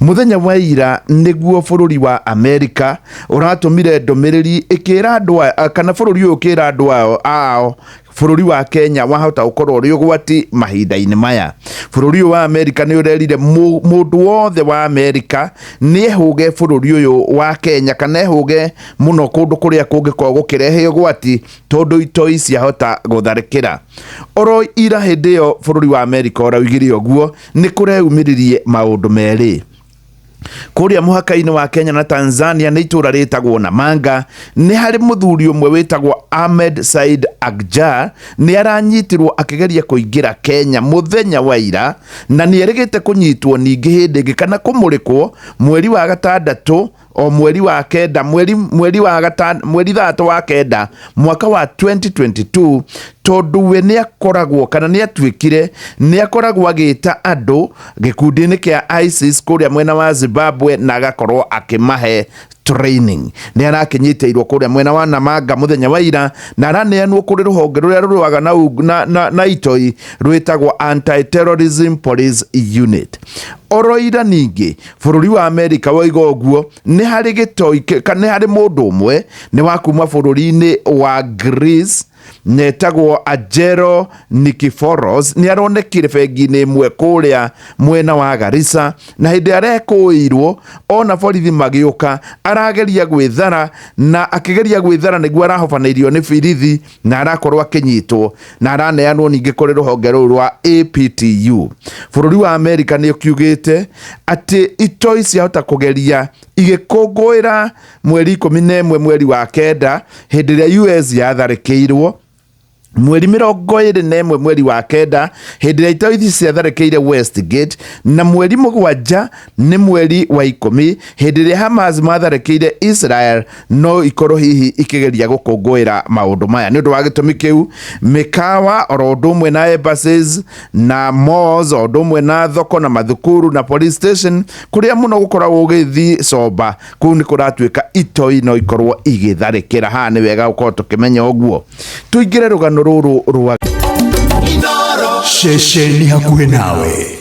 Muthenya wa ira niguo bururi wa Amerika uratumire ndomereri ikira andu kana bururi uyu ukira andu ao bururi wa Kenya wahota ukorwo uri ugwati mahinda-ini maya. Bururi wa Amerika ni urerire mundu wothe wa Amerika ni ehuge bururi uyu wa Kenya kana ehuge muno kundu kuria kungikorwo gukirehe ugwati tondu itoi ciahota gutharikira. Oro ira hindi yo bururi wa Amerika uraugire uguo ni kureyumiririe maundu meri. Kuria muhaka-ini wa Kenya na Tanzania ni itura ritagwo Namanga ni hari muthuri umwe witagwo Ahmed Said Agjar ni aranyitirwo akigeria kuingira Kenya muthenya wa ira na ni erigite kunyitwo ningi hindi ingi kana kumurikwo mweri wa gatandatu o mweri wa kenda mweri thatu wa kenda mwaka wa 2022 tondu we ni akoragwo kana ni atwikire ni akoragwo agita andu gikundi-ini kia ISIS kuria mwena wa Zimbabwe na agakorwo akimahe training. Ni arakinyiteirwo kuria mwena wa Namanga muthenya wa ira na araneanwo kuri ruhonge ruria ruruaga na itoi rwitagwo Anti-Terrorism Police Unit. Oro ira ningi bururi wa Amerika woiga uguo ni hari gitoi kana hari mundu umwe ni wa kuma bururi-ini wa Greece netagwo Ajero Nikiforos ni aronekire bengi-ini imwe kuria mwena wa Garissa na hindi arekuirwo ona borithi magiuka arageria gwithara na akigeria gwithara niguo arahobanairio ni birithi na arakorwo akinyitwo na araneanwo ningi kuri ruhonge ruru rwa APTU. Bururi wa Amerika ni ukiugite ati itoi ciahota kugeria igikungwira mweri 11 mweri wa kenda hindi ria US yatharikirwo mweri 21 mweri wa kenda hindi ria itoi ciatharikire Westgate na mweri 7 ni mweri wa 10 hindi ria Hamas matharikire Israel no ikorwo hihi ikigeria gukungwira maundu maya ni undu wa gitumi kiu mikawa oro undu umwe na embassies na malls oro undu umwe na thoko na mathukuru na police station kuria muno gukoragwo ugithi soba kuu ni kuratwika itoi no ikorwo igitharikira. Ha ni wega gukorwo tukimenya uguo. Tuingire rugano ruru rwa Sheshe ni hakuhe nawe.